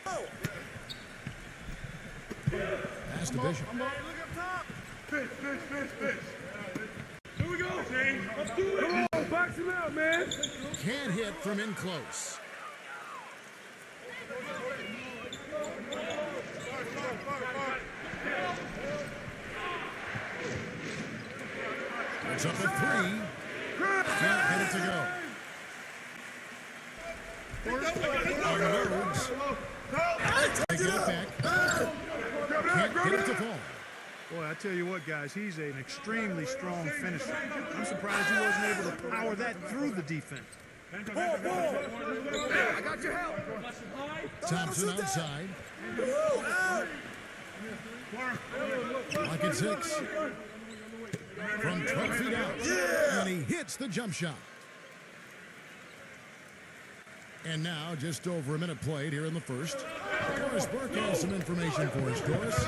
Pass to Bishop. Look up top. Fish. Here we go. Let's do it. Come on, box him out, man. Can't hit from in close. It's up at 3. Can't get it to go. Unloads. They get it back. Can't get it to fall. Boy, I tell you what, guys, he's an extremely strong finisher. I'm surprised he wasn't able to power that through the defense. I got your help. Thompson outside. Lock at 6. From 12 feet out. And he hits the jump shot. And now, just over a minute played here in the first. Doris Burke has some information for us. Doris?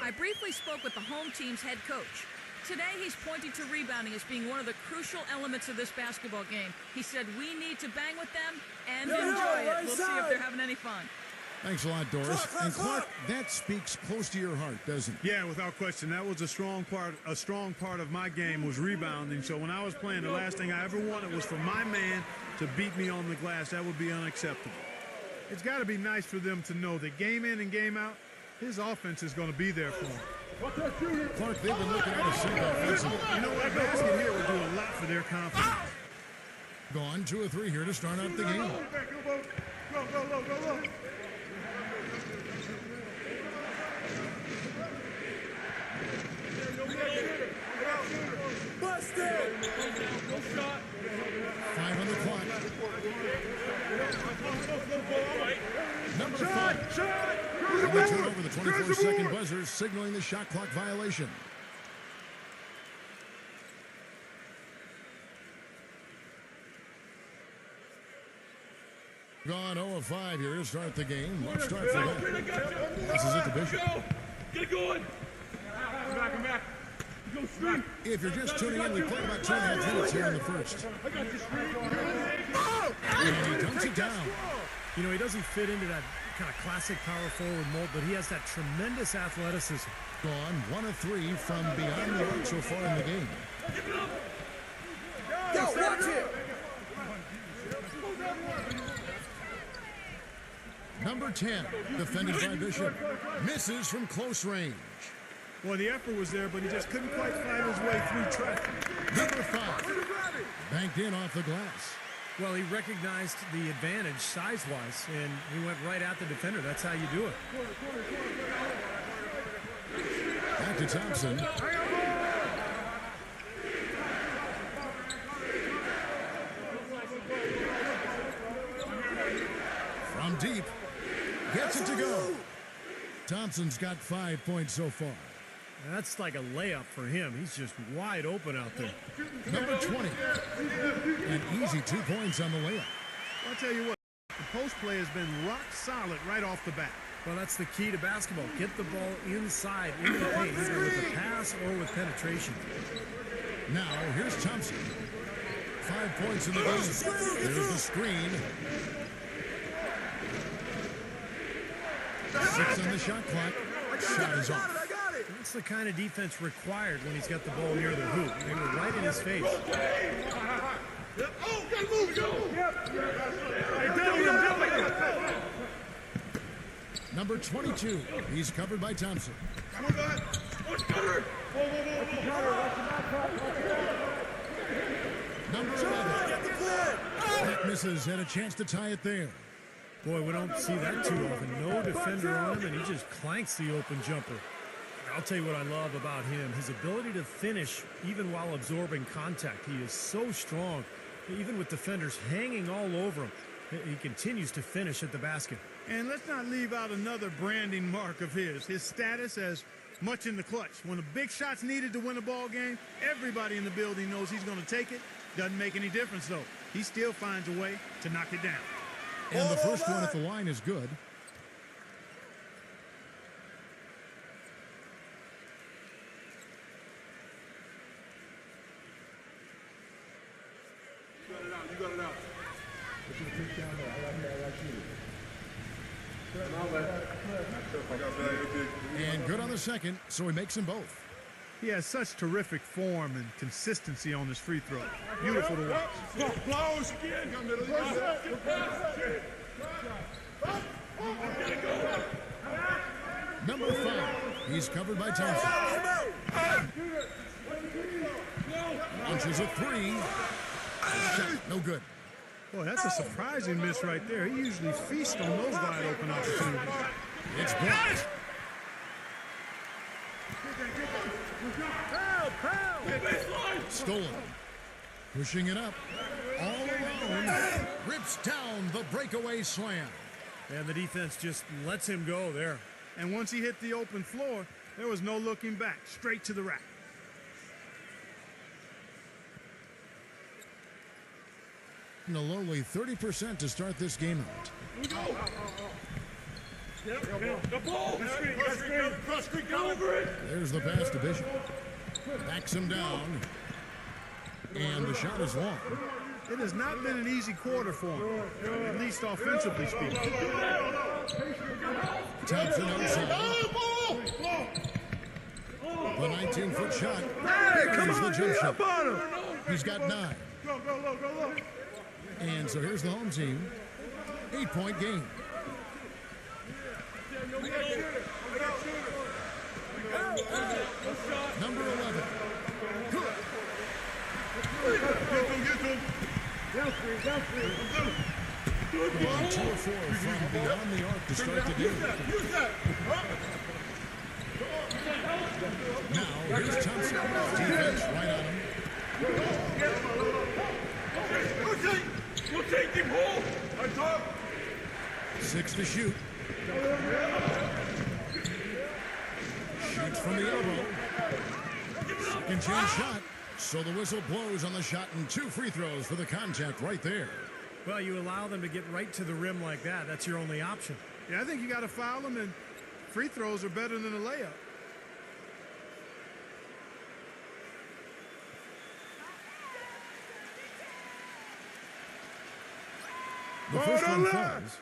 I briefly spoke with the home team's head coach. Today, he's pointing to rebounding as being one of the crucial elements of this basketball game. He said we need to bang with them and enjoy it. We'll see if they're having any fun. Thanks a lot, Doris. And Clark, that speaks close to your heart, doesn't it? Yeah, without question. That was a strong part of my game was rebounding. So when I was playing, the last thing I ever wanted was for my man to beat me on the glass. That would be unacceptable. It's got to be nice for them to know that game in and game out, his offense is going to be there for him. Clark, they've been looking at a single offensive. You know what? A basket here would do a lot for their confidence. Gone 2 or 3 here to start out the game. Go. Busted! 5 on the clock. Number 5. And we turn over the 24-second buzzer, signaling the shot clock violation. Gone 0 of 5 here to start the game. Let's start for them. Passes it to Bishop. Get it going. Come back. Go straight. If you're just tuning in, we played about 2.5 minutes here in the first. I got this screen. And he dunks it down. You know, he doesn't fit into that kind of classic power forward mold, but he has that tremendous athleticism. Gone 1 of 3 from beyond the arc so far in the game. Yo, watch it. Number 10, defended by Bishop, misses from close range. Well, the effort was there, but he just couldn't quite find his way through traffic. Number 5, banked in off the glass. Well, he recognized the advantage size-wise, and he went right at the defender. That's how you do it. Back to Thompson. From deep. Gets it to go. Thompson's got 5 points so far. That's like a layup for him. He's just wide open out there. Number 20. An easy 2 points on the layup. I'll tell you what, the post play has been rock solid right off the bat. Well, that's the key to basketball. Get the ball inside, in the paint, either with a pass or with penetration. Now, here's Thompson. 5 points in the game. There's the screen. 6 on the shot clock. Shot is off. That's the kind of defense required when he's got the ball near the hoop. They were right in his face. Oh, gotta move. Number 22. He's covered by Thompson. Number 11. That misses, and a chance to tie it there. Boy, we don't see that too often. No defender on him, and he just clanks the open jumper. I'll tell you what I love about him, his ability to finish even while absorbing contact. He is so strong, even with defenders hanging all over him. He continues to finish at the basket. And let's not leave out another branding mark of his status as much in the clutch. When a big shot's needed to win a ball game, everybody in the building knows he's going to take it. Doesn't make any difference, though. He still finds a way to knock it down. And the first one at the line is good. You got it out. And good on the second, so he makes them both. He has such terrific form and consistency on his free throw. Beautiful to watch. Blows again. Number 5. He's covered by Thompson. Launches a 3. Shot, no good. Boy, that's a surprising miss right there. He usually feasts on those wide open opportunities. It's blocked. Stolen. Pushing it up. All alone. Rips down the breakaway slam. And the defense just lets him go there. And once he hit the open floor, there was no looking back. Straight to the rack. And a lowly 30% to start this game out. The ball. Cross screen, go over it. There's the pass to Bishop. Backs him down. And the shot is long. It has not been an easy quarter for him, at least offensively speaking. Thompson outside. The 19-foot shot. Here's the jump shot. He's got 9. And so here's the home team. 8-point game. Number 11. Good. On 2 or 4 from beyond the arc to start the game. Now, here's Thompson. Defense right on him. Rotate him, hold. 6 to shoot. Shoots from the elbow. Second chance shot. So the whistle blows on the shot and 2 free throws for the contact right there. Well, you allow them to get right to the rim like that. That's your only option. Yeah, I think you got to foul him, and free throws are better than a layup. The first one falls.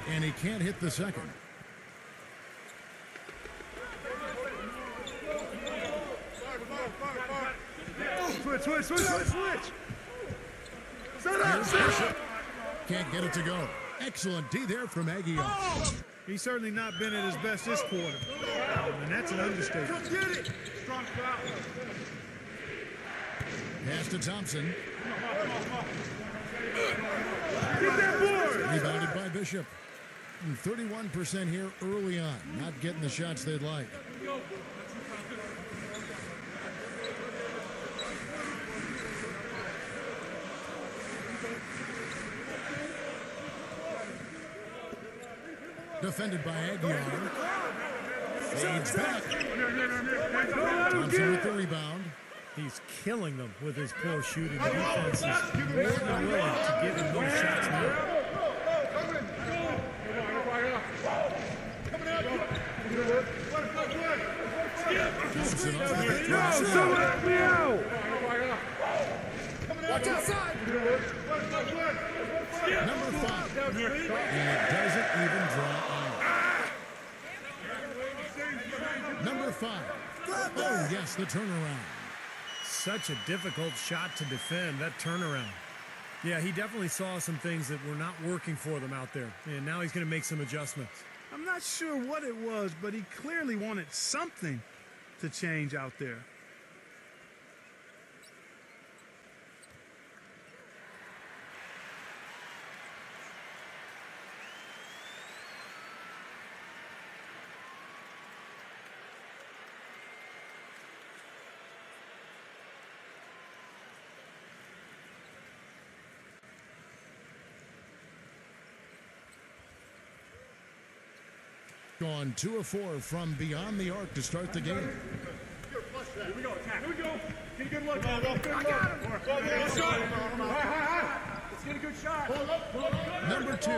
And he can't hit the second. Switch. Can't get it to go. Excellent D there from Aguilar. He's certainly not been at his best this quarter. And that's an understatement. Pass to Thompson. Get that board! Rebounded by Bishop. 31% here early on. Not getting the shots they'd like. Defended by Aguilar. Fades back. Thompson with the rebound. He's killing them with his poor shooting. The defense is more than willing to give him those shots now. Thompson off the hit. Watch outside. Number 5. And it doesn't even draw iron. Number 5. Oh, yes, the turnaround. Such a difficult shot to defend, that turnaround. Yeah, he definitely saw some things that were not working for them out there. And now he's going to make some adjustments. I'm not sure what it was, but he clearly wanted something to change out there. Gone 2 of 4 from beyond the arc to start the game. Here we go, attack. Here we go. Get a good look. I got him. Good shot. Let's get a good shot. Number 2.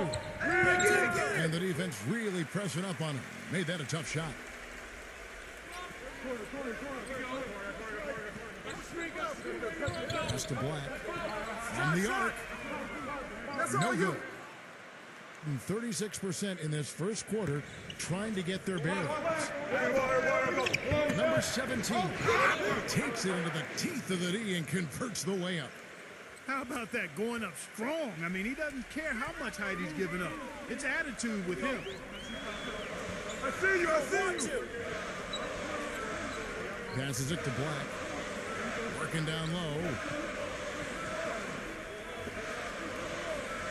And the defense really pressing up on him. Made that a tough shot. Pass to Black. From the arc. No good. 36% in this first quarter trying to get their bearings. Number 17 takes it into the teeth of the D and converts the layup. How about that, going up strong? I mean, he doesn't care how much height he's giving up. It's attitude with him. I see you. Passes it to Black. Working down low.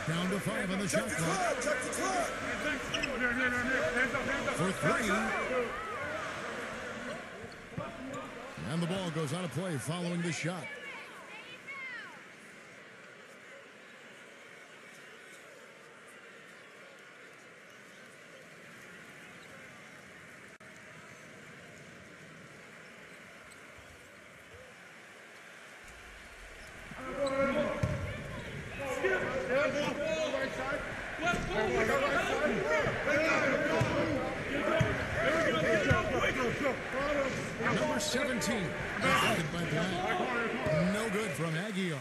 Down to 5 on the shot clock. For 3. And the ball goes out of play following the shot. Number 17, defended by Black. No good from Aguilar.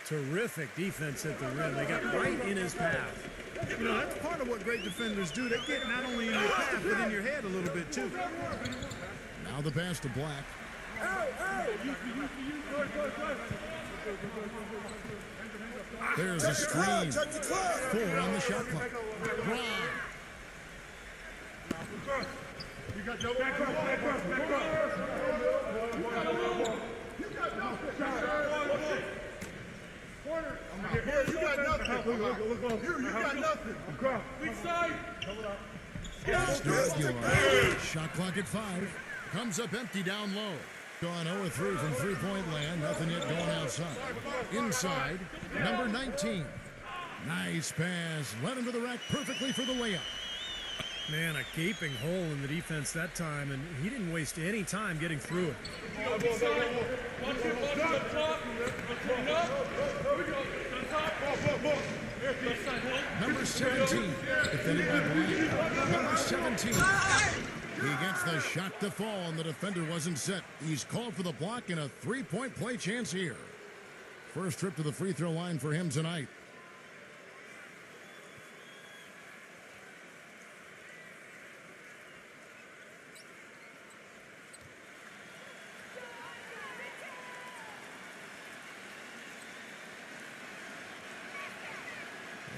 Terrific defense at the rim. They got right in his path. You know, that's part of what great defenders do. They get not only in your path, but in your head a little bit, too. Now the pass to Black. There's a screen. 4 on the shot clock. Wow. You got no back up. Corner. Here, you got nothing. Look. Here, you got nothing. Weak side. Pass to Aguilar. Shot clock at 5. Comes up empty down low. Gone 0-3 from three-point land. Nothing yet going outside. Inside, number 19. Nice pass. Led him to the rack perfectly for the layup. Man, a gaping hole in the defense that time, and he didn't waste any time getting through it. Number 17. Defended by Black. Number 17. He gets the shot to fall, and the defender wasn't set. He's called for the block and a three-point play chance here. First trip to the free throw line for him tonight.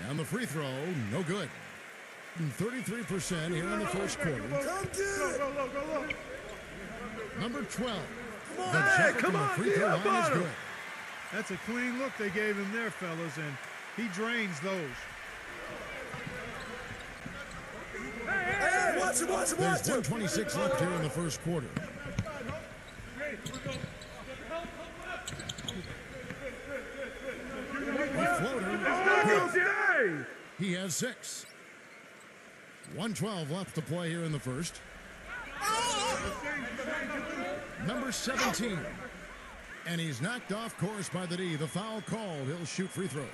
And the free throw, no good. 33% here in the first quarter. Number 12. The shot from the free throw line is good. That's a clean look they gave him there, fellas, and he drains those. Hey, watch him. There's 1:26 left here in the first quarter. A floater. He has 6. 1:12 left to play here in the first. Number 17. And he's knocked off course by the D. The foul called. He'll shoot free throws.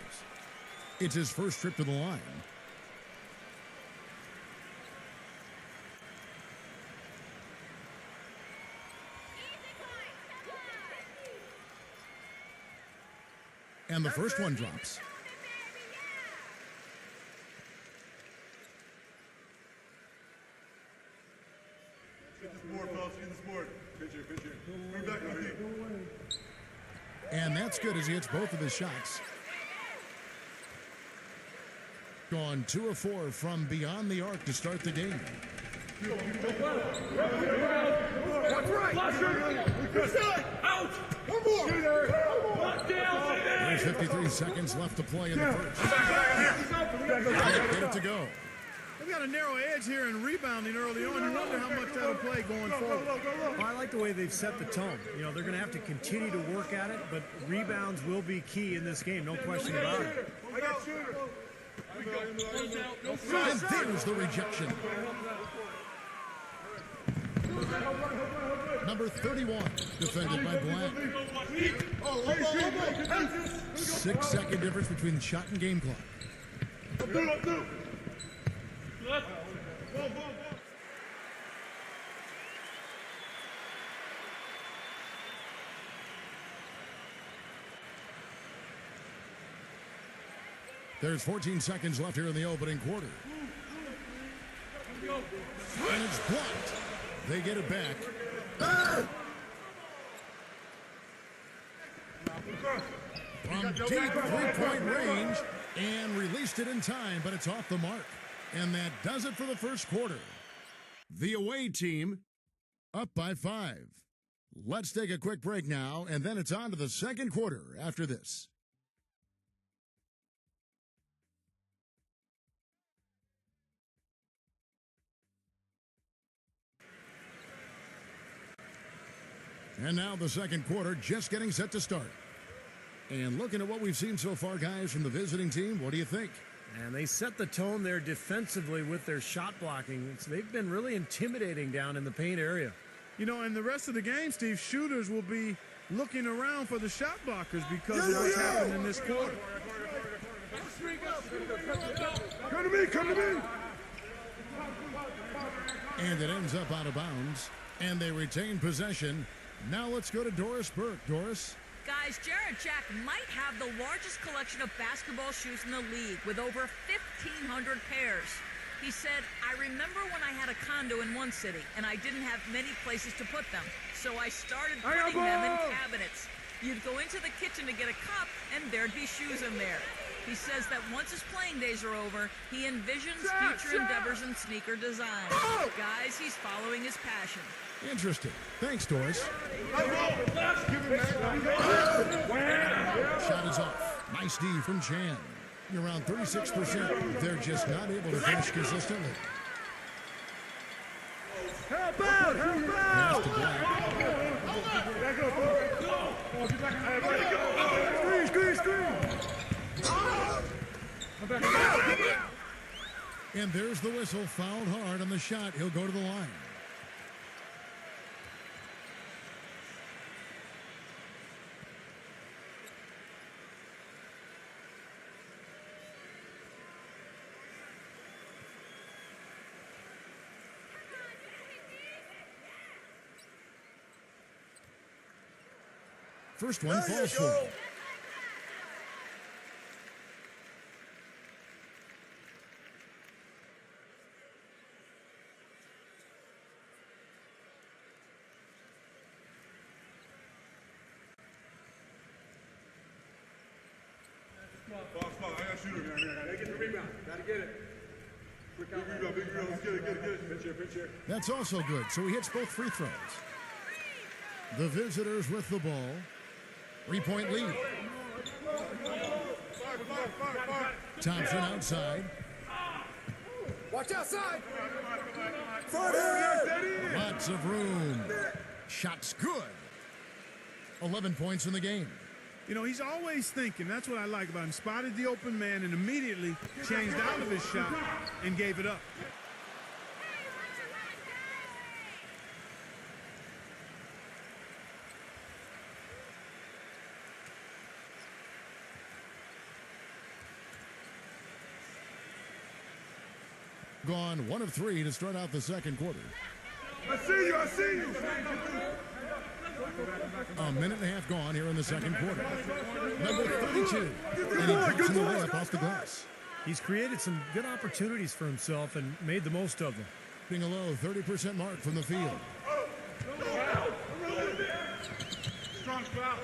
It's his first trip to the line. And the first one drops. Get this board, fellas. Get this board. Good here. Bring back the feet. And that's good as he hits both of his shots. Gone 2 of 4 from beyond the arc to start the game. That's right. Out. One more. There's 53 seconds left to play in the first. Get it to go. They've got a narrow edge here in rebounding early on. You wonder how much that'll play going forward. Well, I like the way they've set the tone. You know, they're going to have to continue to work at it, but rebounds will be key in this game, no question about it. And there's the rejection. Number 31, defended by Black. 6-second difference between the shot and game clock. There's 14 seconds left here in the opening quarter. And it's blocked. They get it back. From deep three-point range and released it in time, but it's off the mark. And that does it for the first quarter. The away team up by 5. Let's take a quick break now, and then it's on to the second quarter after this. And now the second quarter just getting set to start. And looking at what we've seen so far, guys, from the visiting team, what do you think? And they set the tone there defensively with their shot blocking. They've been really intimidating down in the paint area. You know, in the rest of the game, Steve, shooters will be looking around for the shot blockers because of what's happened in this quarter. Come to me, come to me. And it ends up out of bounds. And they retain possession. Now let's go to Doris Burke. Doris? Guys, Jared Jack might have the largest collection of basketball shoes in the league with over 1,500 pairs. He said, I remember when I had a condo in one city and I didn't have many places to put them. So I started putting them in cabinets. You'd go into the kitchen to get a cup and there'd be shoes in there. He says that once his playing days are over, he envisions future endeavors in sneaker design. Guys, he's following his passion. Interesting. Thanks, Doris. Shot is off. Nice D from Chan. You're around 36%. They're just not able to finish consistently. Help out! Help out! Pass to Black. Screen! And there's the whistle. Fouled hard on the shot. He'll go to the line. First one falls for him. Box, I got a shooter. Gotta get the rebound. Gotta get it. Big rebound. Let's get it. Pitch here. That's also good. So he hits both free throws. The visitors with the ball. 3-point lead. Thompson outside. Watch outside. Lots of room. Shot's good. 11 points in the game. You know, he's always thinking. That's what I like about him. Spotted the open man and immediately changed out of his shot and gave it up. Gone 1 of 3 to start out the second quarter. I see you. A minute and a half gone here in the second quarter. Number 32. And he puts in the layup off the glass. He's created some good opportunities for himself and made the most of them. Being a low 30% mark from the field. Strong foul.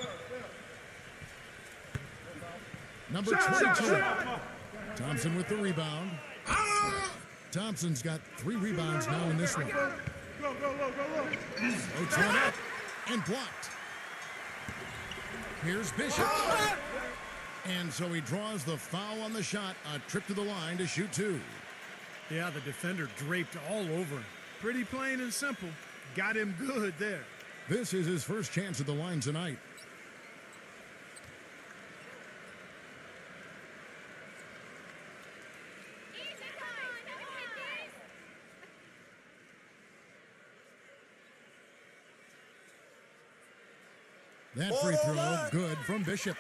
Number 22. Thompson with the rebound. Thompson's got 3 rebounds now in this one. Go. Floats one up and blocked. Here's Bishop. And so he draws the foul on the shot. A trip to the line to shoot 2. Yeah, the defender draped all over him. Pretty plain and simple. Got him good there. This is his first chance at the line tonight. That free throw, good from Bishop.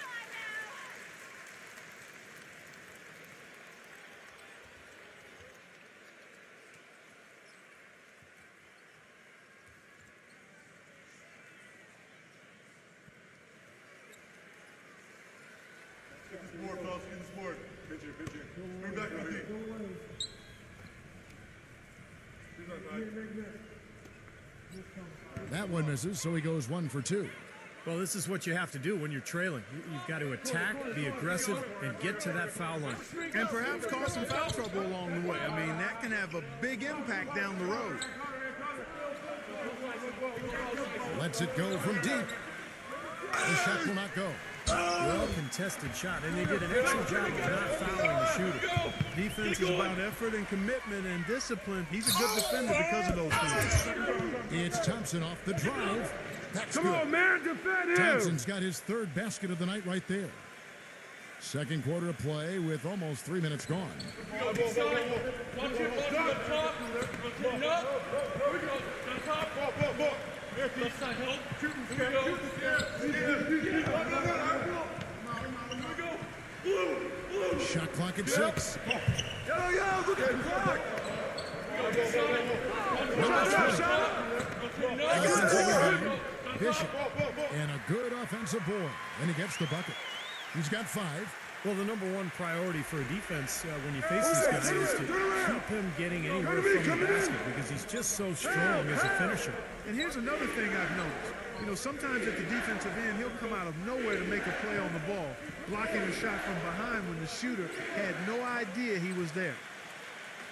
That one misses, so he goes 1 for 2. Well, this is what you have to do when you're trailing. You've got to attack, be aggressive, and get to that foul line. And perhaps cause some foul trouble along the way. I mean, that can have a big impact down the road. Lets it go from deep. The shot will not go. Well contested shot, and they did an excellent job of not fouling the shooter. Defense is about effort and commitment and discipline. He's a good defender because of those things. It's Thompson off the drive. That's Come good. on, man, defend him. Thompson's got his 3rd basket of the night right there. Second quarter of play with almost 3 minutes gone. Shot clock at 6. Yo, look at the clock. Offensive rebound, Bishop. And a good offensive board. And he gets the bucket. He's got 5. Well, the number one priority for a defense when you face this guy is to keep him getting anywhere from the basket because he's just so strong as a finisher. And here's another thing I've noticed. You know, sometimes at the defensive end, he'll come out of nowhere to make a play on the ball, blocking a shot from behind when the shooter had no idea he was there.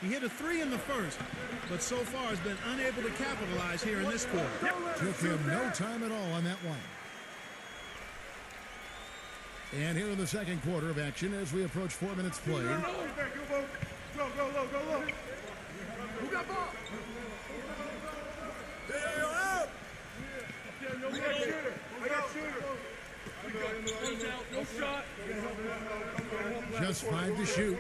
He hit a 3 in the first, but so far has been unable to capitalize here in this quarter. Took him no time at all on that one. And here in the second quarter of action as we approach 4 minutes played. Go. Who got ball? I got shooter. No shot. Just 5 to shoot.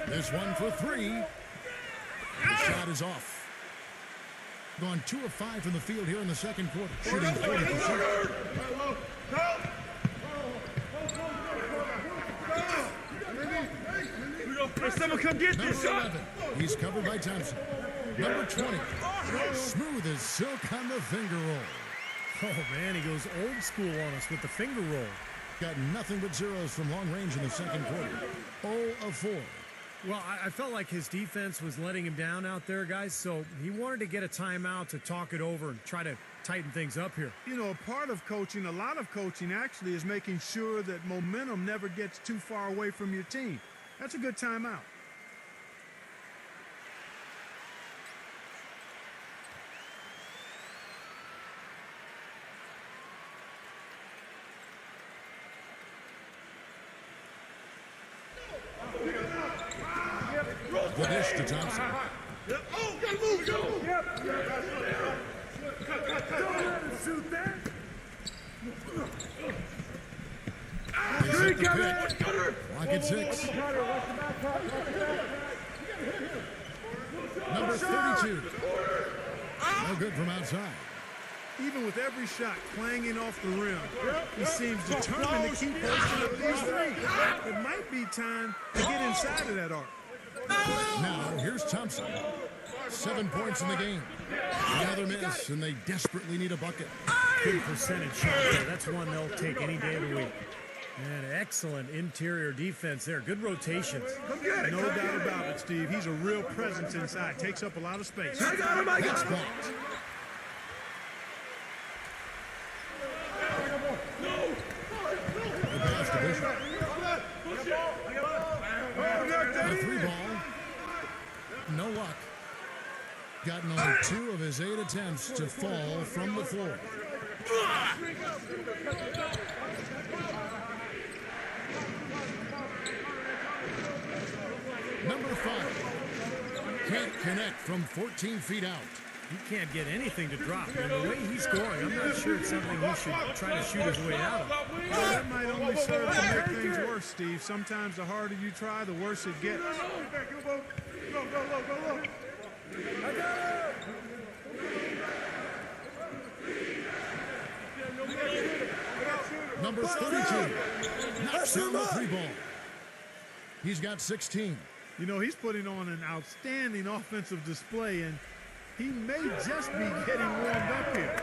This one for 3. The shot is off. Gone 2 of 5 from the field here in the second quarter, shooting 40%. Someone come get this Number shot. 11, he's covered by Thompson. Number 20, smooth as silk on the finger roll. Oh, man, he goes old school on us with the finger roll. Got nothing but zeros from long range in the second quarter. 0 of 4. Well, I felt like his defense was letting him down out there, guys, so he wanted to get a timeout to talk it over and try to tighten things up here. You know, a part of coaching, a lot of coaching actually, is making sure that momentum never gets too far away from your team. That's a good timeout. The dish to Thompson. They set the pick. Clock at 6. Number 32. No good from outside. Even with every shot clanging off the rim, he seems determined to keep posting up these threes. It might be time to get inside of that arc. Now, here's Thompson. 7 points in the game. Another miss, and they desperately need a bucket. Good percentage shot there. That's one they'll take any day of the week. And excellent interior defense there. Good rotations. No doubt about it, Steve. He's a real presence inside. Takes up a lot of space. That's blocked. The pass to Bishop. A 3 ball. No luck. Gotten only 2 of his 8 attempts to fall from the floor. Number 5. Can't connect from 14 feet out. He can't get anything to drop. And the way he's scoring, I'm not sure it's something he should try to shoot his way out of. Well, that might only serve to make things worse, Steve. Sometimes the harder you try, the worse it gets. Number 32 knocks down the three ball. He's got 16. You know, he's putting on an outstanding offensive display, and he may just be getting warmed up here.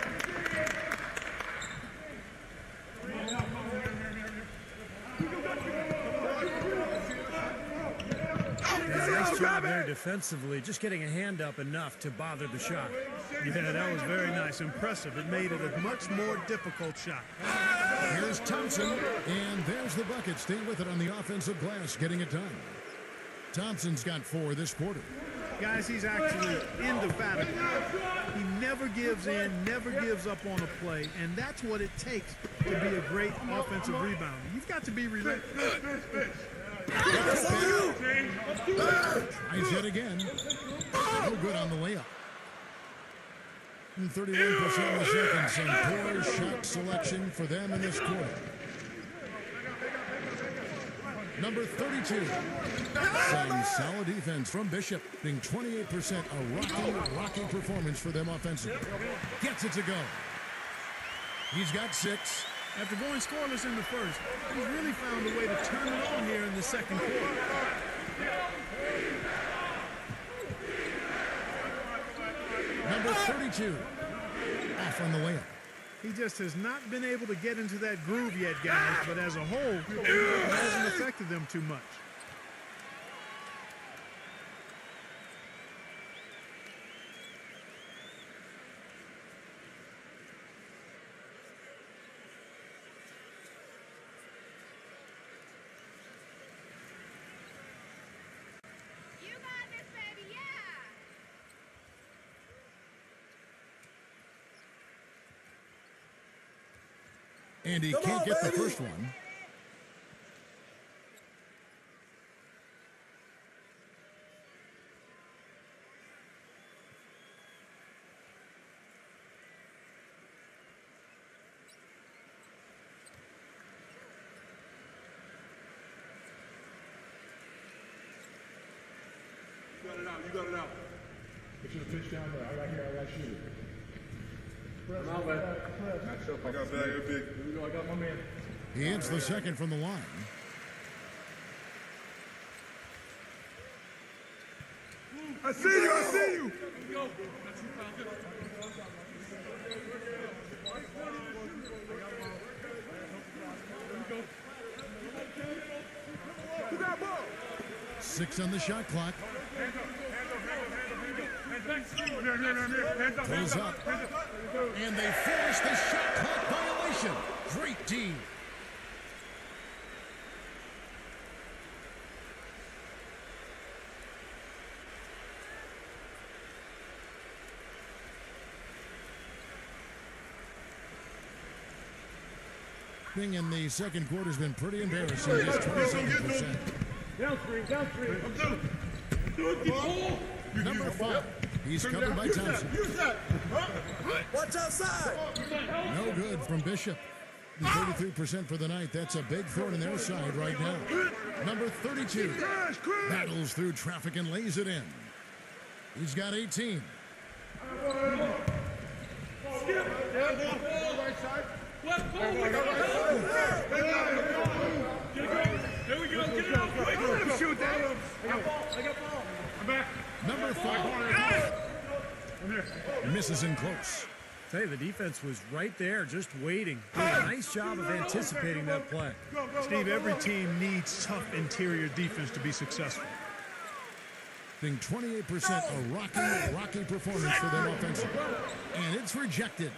Nice job there defensively, just getting a hand up enough to bother the shot. Yeah, that was very nice. Impressive. It made it a much more difficult shot. Here's Thompson, and there's the bucket. Stay with it on the offensive glass, getting it done. Thompson's got 4 this quarter. Guys, he's actually indefatigable. He never gives in, never gives up on a play, and that's what it takes to be a great offensive rebounder. You've got to be relentless. Tries it again. No good on the layup. And 31% in the second. Some poor shot selection for them in this quarter. Number 32. Some solid defense from Bishop. Being 28%. A rocky performance for them offensively. Gets it to go. He's got 6. After going scoreless in the first, he's really found a way to turn it on here in the second quarter. Number 32. Off on the layup. He just has not been able to get into that groove yet, guys, but as a whole, it hasn't affected them too much. And he can't get the first one. You got it out. Get you the pitch down there. I got you. I'm out, man. I got bag, big. Here we go. I got my man. He hits the second from the line. I see you. I see you. Go. Who got ball? 6 on the shot clock. Goes up. And they force the shot clock violation. Great D. Thing in the second quarter has been pretty embarrassing. Just 27%. Down three. Number 5. He's covered by Thompson. Watch outside. No good from Bishop. 33% for the night. That's a big thorn in their side right now. Number 32 battles through traffic and lays it in. He's got 18. There we go. Get it out. Let him shoot that. I got ball. I'm back. Number 5 misses in close. Tell you, the defense was right there, just waiting. Did a nice job of anticipating that play. Steve, every team needs tough interior defense to be successful. Being 28%, a rocky performance for them offensively. And it's rejected.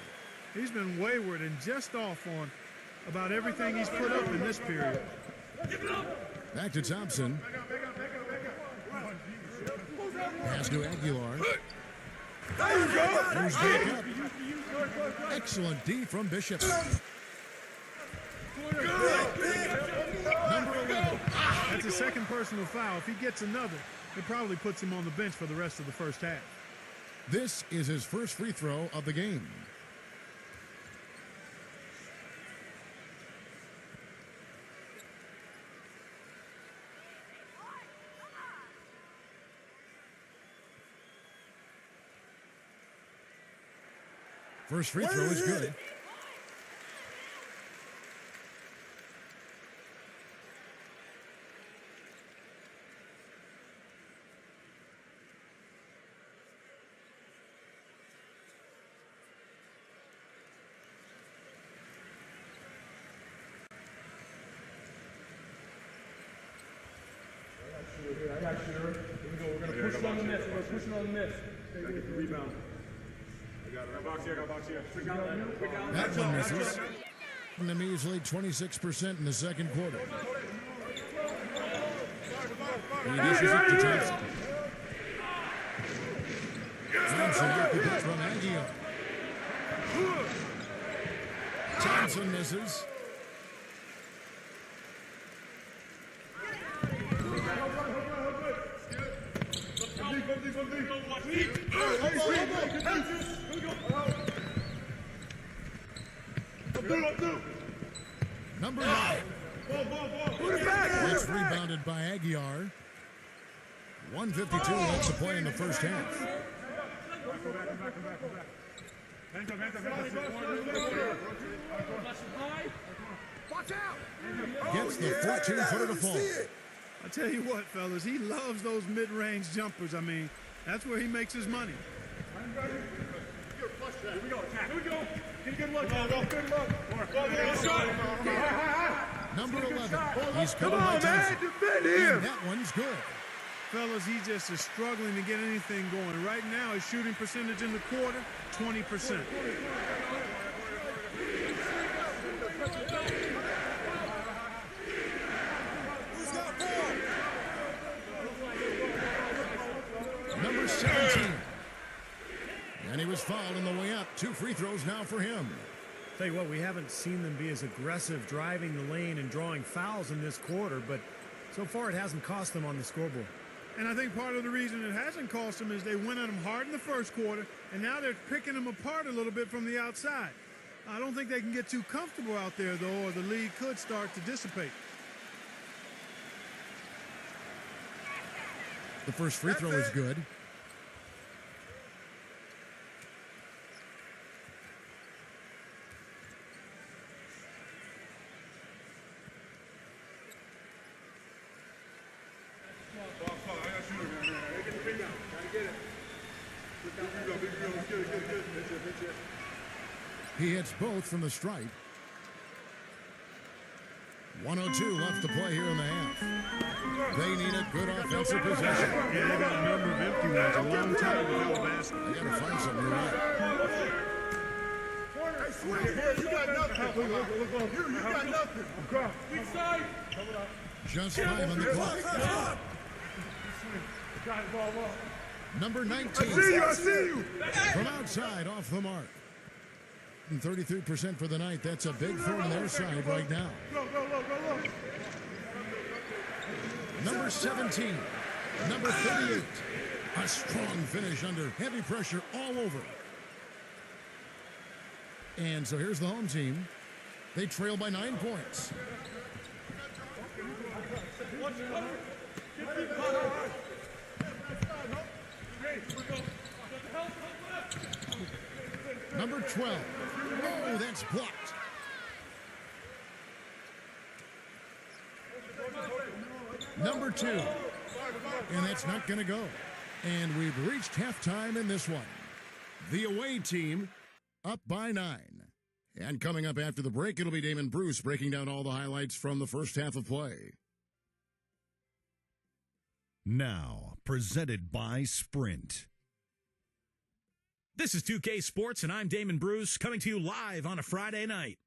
He's been wayward and just off on about everything he's put up in this period. Back to Thompson. Pass to Aguilar. There you go. Goes back up. Excellent D from Bishop. Number 11. That's a second personal foul. If he gets another, it probably puts him on the bench for the rest of the first half. This is his first free throw of the game. First free throw is good. Here we go. We're gonna push it on the miss. We're gonna push it on the miss. Gotta get the rebound. I got it. Box here. Got box here. That one misses. And a measly 26% in the second quarter. He dishes it to Thompson. Thompson off the pitch from Aguilar. Thompson misses. Number 9. It's rebounded by Aguilar. 152 left to play in the first half. Gets the 14-footer to fall. I tell you what, fellas, he loves those mid-range jumpers. I mean, that's where he makes his money. Here we go. Attack. Here we go. Get a good look. Good look. Number 11. He's covered by Thompson. And that one's good. Fellas, he just is struggling to get anything going. Right now, his shooting percentage in the quarter, 20%. Number 17. And he was fouled on the way up. 2 free throws now for him. Tell you what, we haven't seen them be as aggressive driving the lane and drawing fouls in this quarter, but so far it hasn't cost them on the scoreboard. And I think part of the reason it hasn't cost them is they went at them hard in the first quarter, and now they're picking them apart a little bit from the outside. I don't think they can get too comfortable out there, though, or the lead could start to dissipate. The first free throw is good. He hits both from the stripe. 1:02 left to play here in the half. They need a good offensive possession. Yeah, they got a number of empty ones. A long time to build a basket. They got to find something to right. You got nothing. You got nothing. Weak side. Just 5 on the clock. Number 19. I see you. From outside, off the mark. 33% for the night. That's a big throw on their side right now. Go. Number 17. Number 38. A strong finish under heavy pressure all over. And so here's the home team. They trail by 9 points. Number 12. Oh, that's blocked. Number 2. And that's not going to go. And we've reached halftime in this one. The away team up by 9. And coming up after the break, it'll be Damon Bruce breaking down all the highlights from the first half of play. Now, presented by Sprint. This is 2K Sports, and I'm Damon Bruce, coming to you live on a Friday night.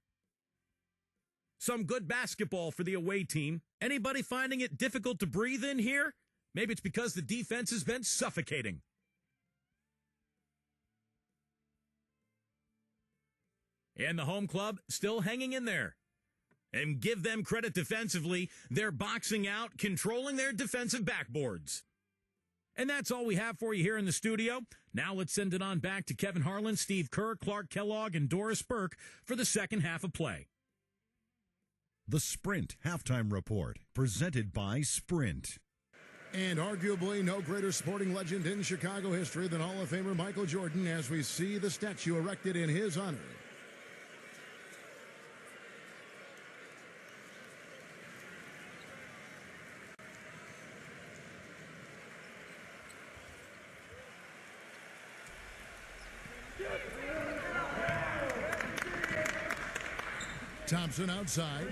Some good basketball for the away team. Anybody finding it difficult to breathe in here? Maybe it's because the defense has been suffocating. And the home club still hanging in there. And give them credit defensively. They're boxing out, controlling their defensive backboards. And that's all we have for you here in the studio. Now let's send it on back to Kevin Harlan, Steve Kerr, Clark Kellogg, and Doris Burke for the second half of play. The Sprint Halftime Report, presented by Sprint. And arguably no greater sporting legend in Chicago history than Hall of Famer Michael Jordan as we see the statue erected in his honor. Thompson outside.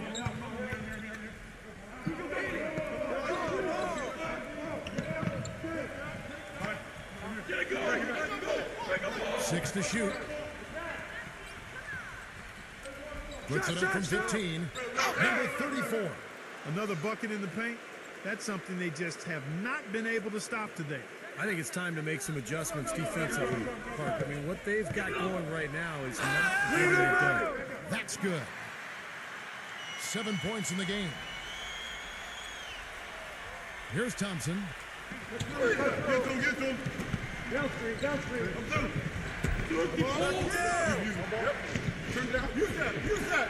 6 to shoot. Puts it up from 15. Number 34. Another bucket in the paint. That's something they just have not been able to stop today. I think it's time to make some adjustments defensively, Park. I mean, what they've got going right now is not what they've done. That's good. 7 points in the game. Here's Thompson. Get to him. Downstream. Use that.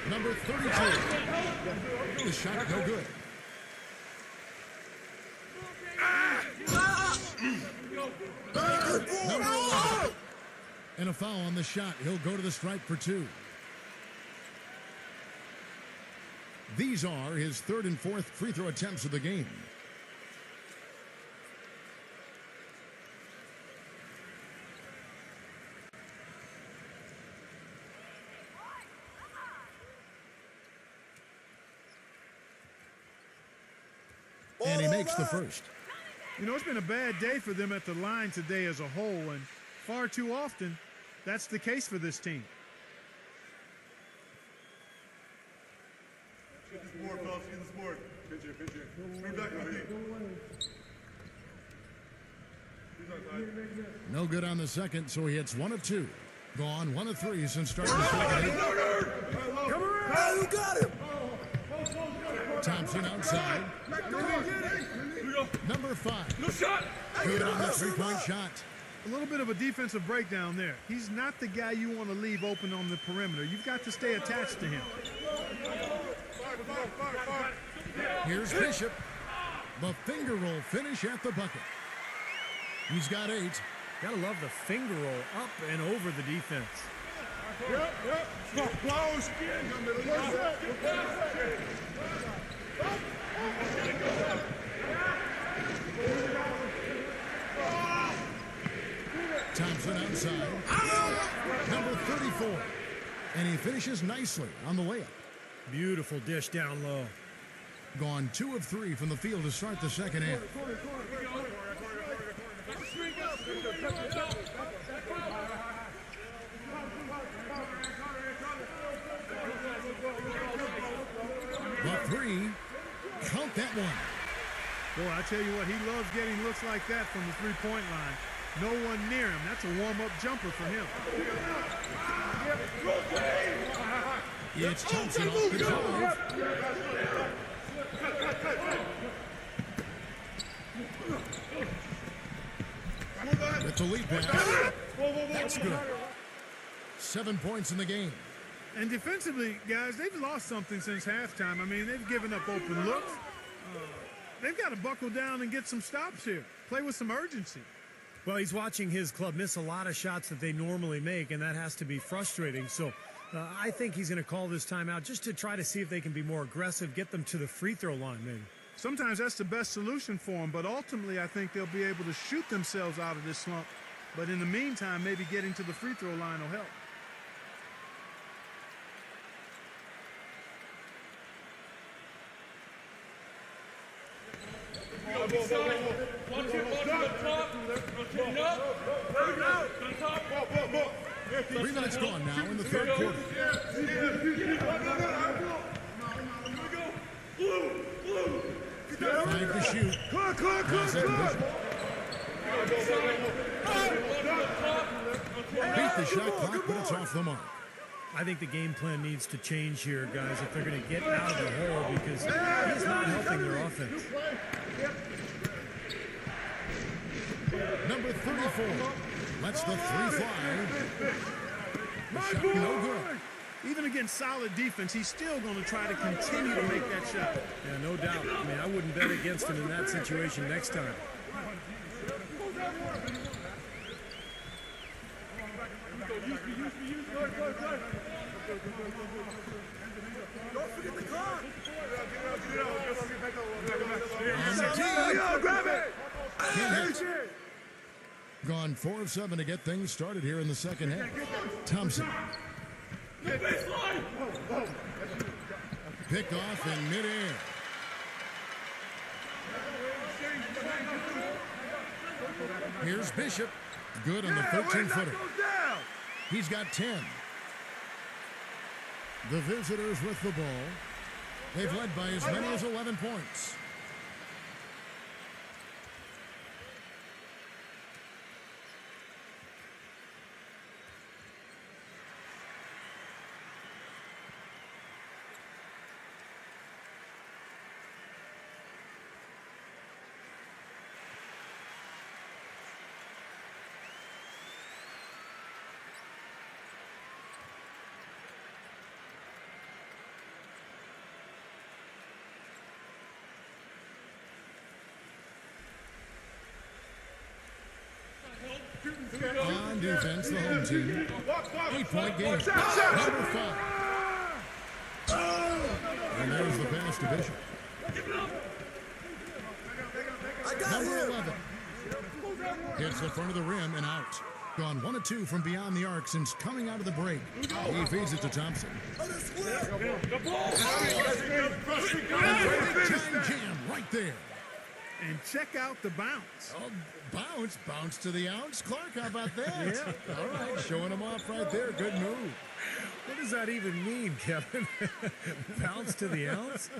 Number 32. The shot no good. Number 11. And a foul on the shot. He'll go to the stripe for 2. These are his 3rd and 4th free throw attempts of the game. And he makes the first. You know, it's been a bad day for them at the line today as a whole, and far too often, that's the case for this team. Get this board, fellas. Get this board. Pinch it. Bring back my feet. No good on the second, so he hits 1 of 2. Gone 1 of 3 since starting the second. Come around. Oh, you got him. Thompson outside. Number 5. No shot. Good on the three-point shot. A little bit of a defensive breakdown there. He's not the guy you want to leave open on the perimeter. You've got to stay attached to him. Here's Bishop. The finger roll finish at the bucket. He's got 8. Gotta love the finger roll up and over the defense. Close. Thompson outside. Number 34. And he finishes nicely on the layup. Beautiful dish down low. Gone 2 of 3 from the field to start the second half. The 3. Count that one. Boy, I tell you what, he loves getting looks like that from the three-point line. No one near him. That's a warm-up jumper for him. It's Thompson off the drive. With the lead pass. That's good. 7 points in the game. And defensively, guys, they've lost something since halftime. I mean, they've given up open looks. They've got to buckle down and get some stops here. Play with some urgency. Well, he's watching his club miss a lot of shots that they normally make, and that has to be frustrating. So I think he's going to call this timeout just to try to see if they can be more aggressive, get them to the free throw line, maybe. Sometimes that's the best solution for them, but ultimately I think they'll be able to shoot themselves out of this slump. But in the meantime, maybe getting to the free throw line will help. Three minutes gone now in the third quarter. Five to shoot. Beat the shot clock, but it's off the mark. I think the game plan needs to change here, guys, if they're going to get out of the hole, because he's not helping their offense. Number 34 lets the 3 fly. The shot no good. Even against solid defense, he's still going to try to continue to make that shot. Yeah, no doubt. I mean, I wouldn't bet against him in that situation next time. Don't forget the clock. Grab it. Gone 4 of 7 to get things started here in the second half. Thompson. Picked off in midair. Here's Bishop. Good on the 13-footer. He's got 10. The visitors with the ball. They've led by as many as 11 points. On defense, the home team. 8-point game. Number 5. And there's the pass to Bishop. Number 11. Hits the front of the rim and out. Gone 1 of 2 from beyond the arc since coming out of the break. He feeds it to Thompson. Big-time jam right there. And check out the bounce. Oh, bounce to the ounce. Clark, how about that? Yeah. All right, showing him off right there. Good move. What does that even mean, Kevin? Bounce to the ounce?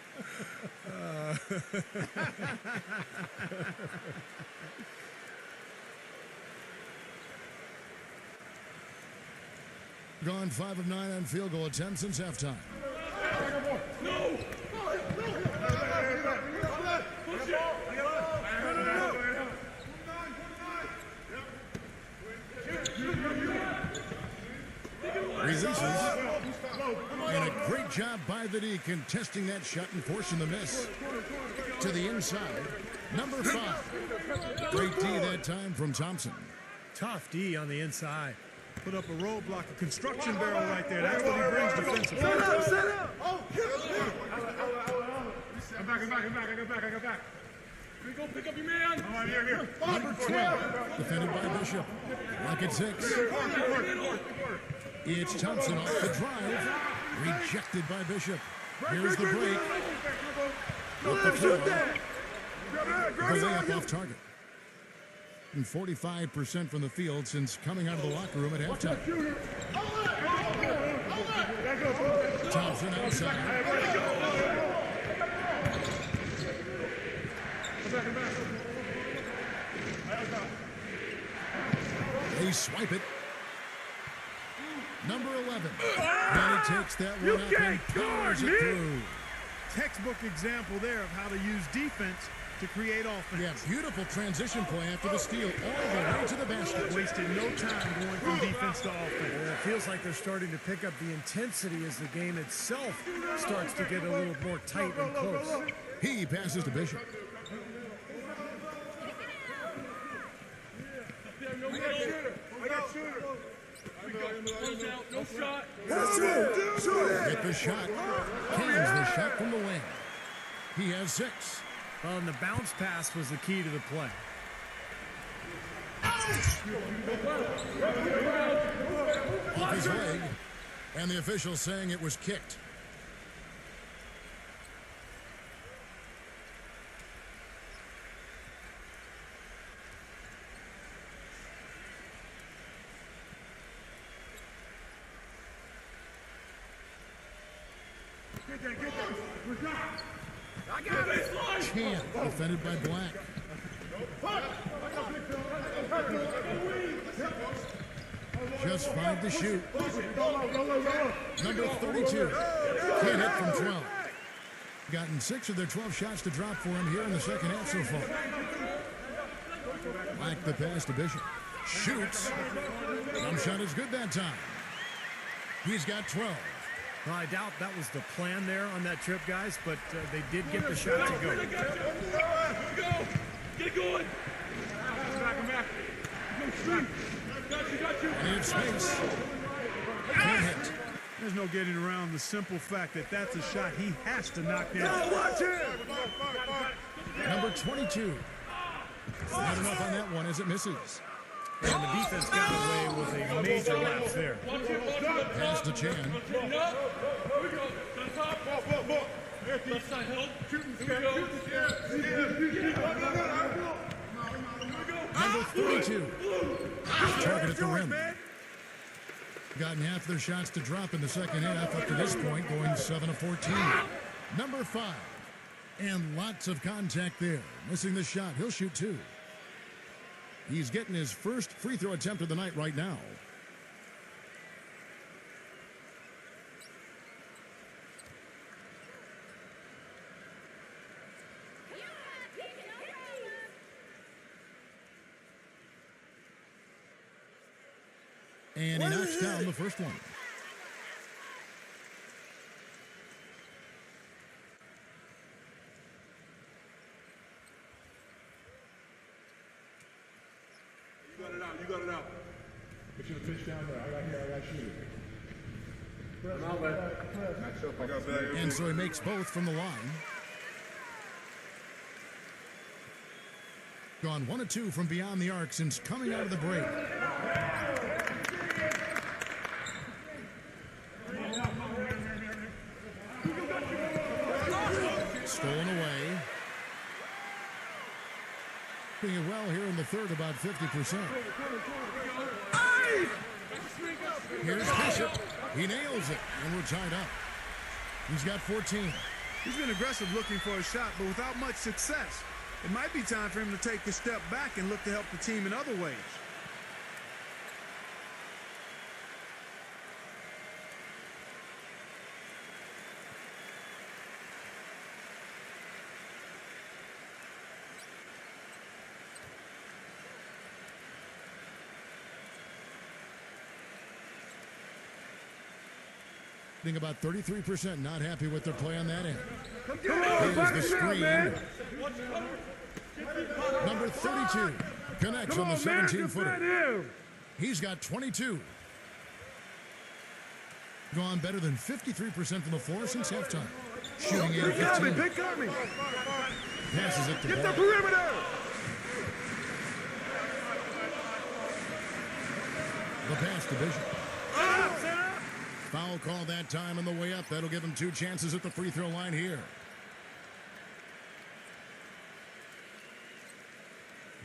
Gone 5 of 9 on field goal attempts since halftime. No! Releases. And a great job by the D contesting that shot and forcing the miss. To the inside, number 5. Great D that time from Thompson. Tough D on the inside. Put up a roadblock, a construction barrel right there. That's what he brings defensively. Set up! I got back. Go pick up your man. Oh, here. Number 12, defended by Bishop. Rocket 6. It's Thompson off the drive. Rejected by Bishop. Here's the break. Up the floor. The layup off target. And 45% from the field since coming out of the locker room at halftime. Thompson outside. They swipe it. Number 11. And he takes that one up and powers it through. Textbook example there of how to use defense to create offense. Yeah, beautiful transition play after the steal all the way to the basket. Wasted no time going from defense to offense. Yeah, it feels like they're starting to pick up the intensity as the game itself starts to get a little more tight and close. He passes to Bishop. I got shooter. No shot. Get the shot. Cans the shot from the wing. He has 6. Well, and the bounce pass was the key to the play. Off his leg. And the official saying it was kicked. Chan, defended by Black. Just 5 to shoot. Number 32. Can't hit from 12. Gotten 6 of their 12 shots to drop for him here in the second half so far. Black the pass to Bishop. Shoots. Jump shot is good that time. He's got 12. Well, I doubt that was the plan there on that trip, guys, but they did get the shot to go. Let's go. Get it going. Back. Got you. And it's space. Can't hit. There's no getting around the simple fact that that's a shot he has to knock down. Number 22. Not enough on that one as it misses. And the defense got away with a major lapse there. Pass to Chan. Left side help. Number 32. Target at the rim. Gotten half their shots to drop in the second half up to this point, going 7 of 14. Number 5. And lots of contact there. Missing the shot. He'll shoot 2. He's getting his first free throw attempt of the night right now. And he knocks down the first one. You got it out. You got it out. Get you the pitch down there. I got shooter. I'm out, man. I got bag. And so he makes both from the line. Gone 1 of 2 from beyond the arc since coming out of the break. Stolen away. Doing well here in the third, about 50%. Here's Bishop. He nails it, and we're tied up. He's got 14. He's been aggressive looking for a shot, but without much success. It might be time for him to take a step back and look to help the team in other ways. About 33% not happy with their play on that end. Here's the screen. Number 32 connects on the 17-footer. He's got 22. Gone better than 53% from the floor since halftime. Shooting 8 of 15. Passes it to Get the Ball. perimeter! The pass to Bishop. Foul call that time on the way up. That'll give him 2 chances at the free throw line here.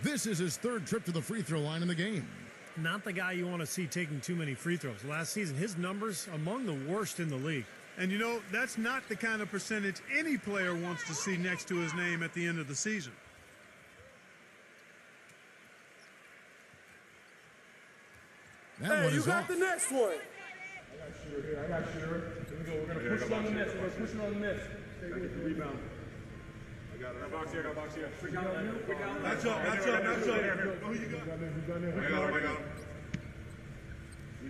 This is his 3rd trip to the free throw line in the game. Not the guy you want to see taking too many free throws. Last season, his numbers among the worst in the league. And you know, that's not the kind of percentage any player wants to see next to his name at the end of the season. That one You is got off. the next one. I got shooter. Here we go. We're going to push it on the miss. We're going to push it on the miss. Get the rebound. I got it. Box here. Box here. Match up. Match up. Match up. Who you got? I got him. Here we go.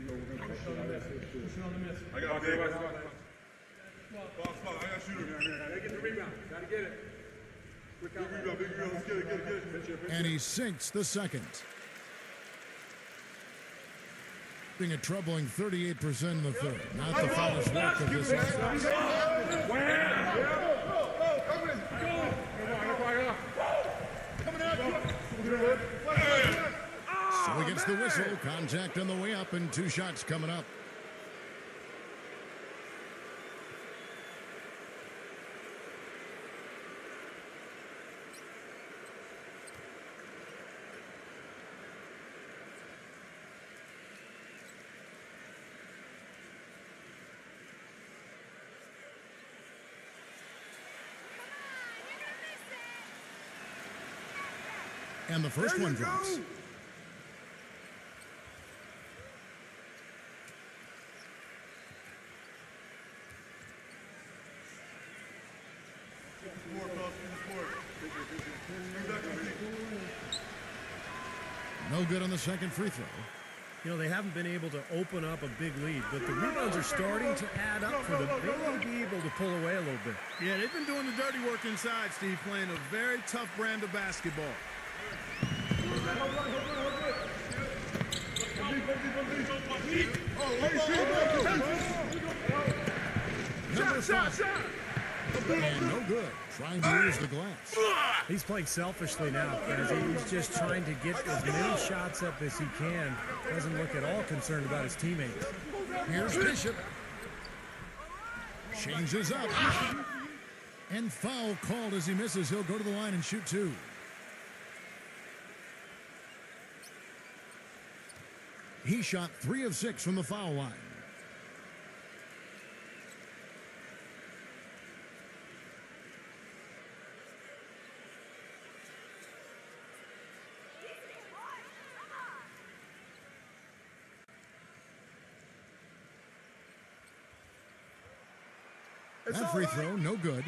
We're going to push it on the miss. Push it on the miss. I got big. Box. I got shooter. Gotta get the rebound. Gotta get it. Big rebound. Big rebound. Let's get it. And he sinks the second. A troubling 38% in the third. Not the foulest work of this offense. So he gets the whistle. Contact on the way up and 2 shots coming up. And the first one drops. No good on the second free throw. You know, they haven't been able to open up a big lead, but the rebounds are starting to add up for them. They may be able to pull away a little bit. Yeah, they've been doing the dirty work inside, Steve, playing a very tough brand of basketball. Number 5. And no good. Trying to use the glass. He's playing selfishly now, guys. He's just trying to get as many shots up as he can. Doesn't look at all concerned about his teammates. Here's Bishop. Changes up. And foul called as he misses. He'll go to the line and shoot 2. He shot 3 of 6 from the foul line. That free throw, no good.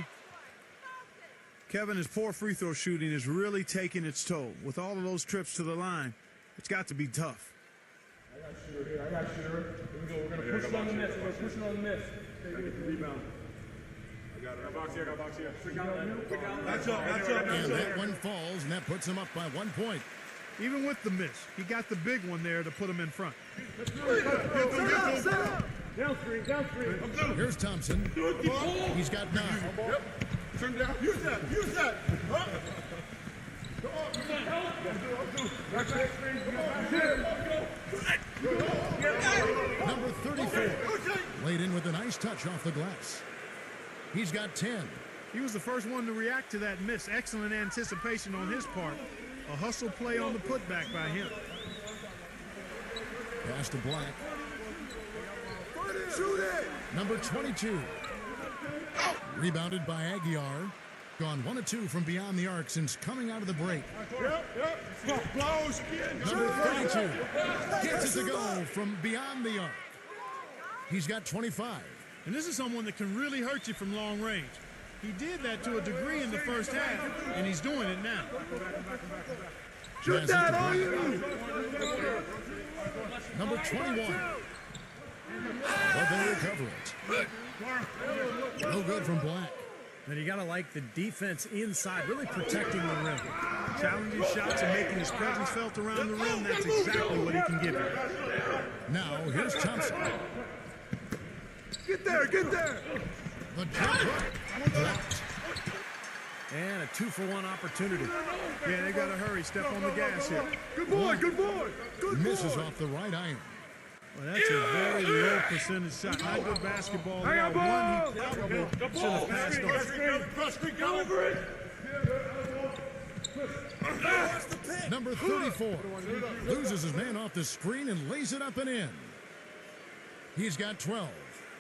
Kevin, his poor free throw shooting is really taking its toll. With all of those trips to the line, it's got to be tough. I got shooter here. I got shooter. Here we go. We're going to push it on the miss. We're going to push it on the miss. Get the rebound. I got it. Got box here. Got box here. That's up. That's up. And that one falls, and that puts him up by 1 point. Even with the miss, he got the big one there to put him in front. Downstream. Here's Thompson. He's got 9. Yep. Turn down. Use that. Use that. Huh? Number 34. Laid in with a nice touch off the glass. He's got 10. He was the first one to react to that miss. Excellent anticipation on his part. A hustle play on the putback by him. Pass to Black. Shoot it! Number 22. Rebounded by Aguiar. Gone 1 of 2 from beyond the arc since coming out of the break. Blows. Number 32. Gets it to go from beyond the arc. He's got 25. And this is someone that can really hurt you from long range. He did that to a degree in the first half, and he's doing it now. Shoot that on you! Number 21. But they recover it. No good from Black. And you got to like the defense inside, really protecting the rim. Challenging shots and making his presence felt around the rim. That's exactly what he can give you. Now, here's Thompson. Get there! Get there! The jump hook blocked. And a 2-for-1 opportunity. Yeah, they got to hurry. Step on the gas here. Good boy! Good boy! Good boy! Misses off the right iron. Well, that's a very low percentage shot. Not good basketball. One he probably should have passed on. Number 34 loses his man off the screen and lays it up and in. He's got 12.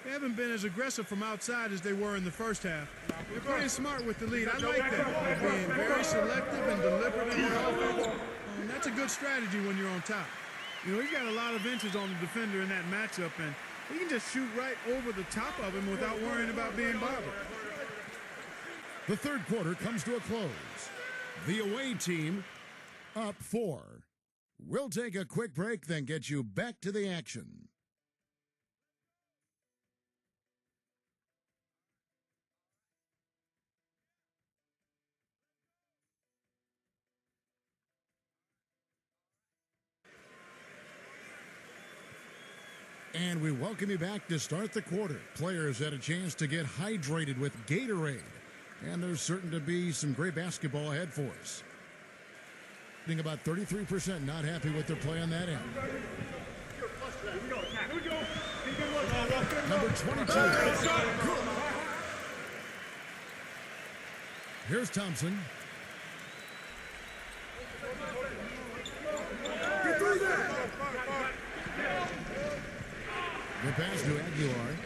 They haven't been as aggressive from outside as they were in the first half. They're playing smart with the lead. I like that. They're being very selective and deliberate in their offense. And that's a good strategy when you're on top. You know, he's got a lot of inches on the defender in that matchup, and he can just shoot right over the top of him without worrying about being bothered. The third quarter comes to a close. The away team up 4. We'll take a quick break, then get you back to the action. And we welcome you back to start the quarter. Players had a chance to get hydrated with Gatorade. And there's certain to be some great basketball ahead for us. I think about 33% not happy with their play on that end. Number 22. Here's Thompson. Get through there! The pass to Aguilar.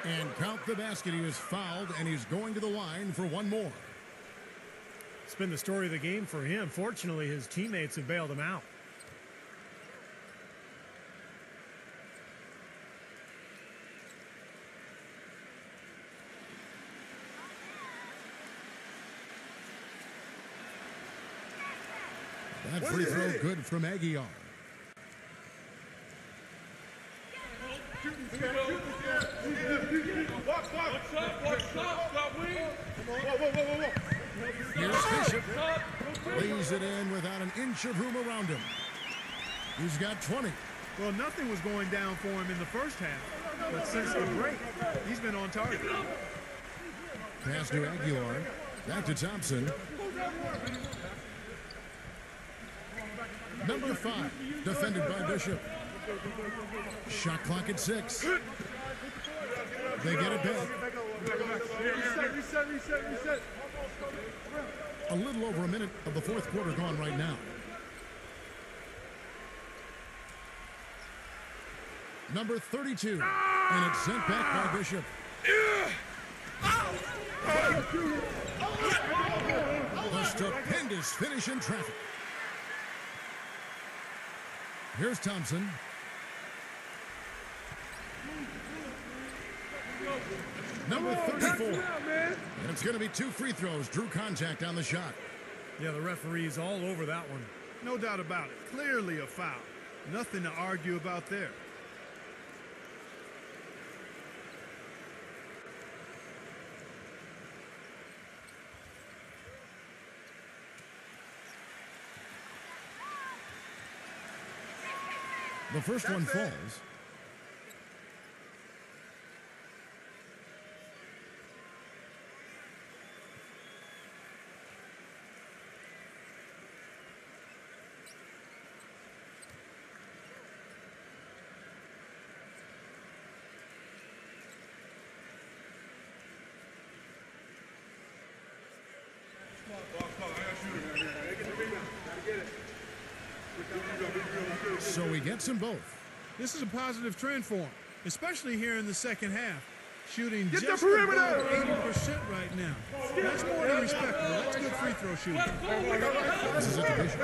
And count the basket. He was fouled, and he's going to the line for one more. It's been the story of the game for him. Fortunately, his teammates have bailed him out. That free throw good from Aguiar. Here's Bishop. Lays it in without an inch of room around him. He's got 20. Well, nothing was going down for him in the first half, but since the break, he's been on target. Pass to Aguilar. Back to Thompson. Number 5, defended by Bishop. Shot clock at 6. They get it back. Reset. A little over a minute of the fourth quarter gone right now. Number 32. And it's sent back by Bishop. A stupendous finish in traffic. Here's Thompson. Number 34. And it's going to be 2 free throws. Drew contact on the shot. Yeah, the referee's all over that one. No doubt about it. Clearly a foul. Nothing to argue about there. The first one falls. So he gets them both. This is a positive trend for him, especially here in the second half. Shooting Get just the perimeter! above 80% right now. That's more than respectable. That's good free throw shooting. This is a division.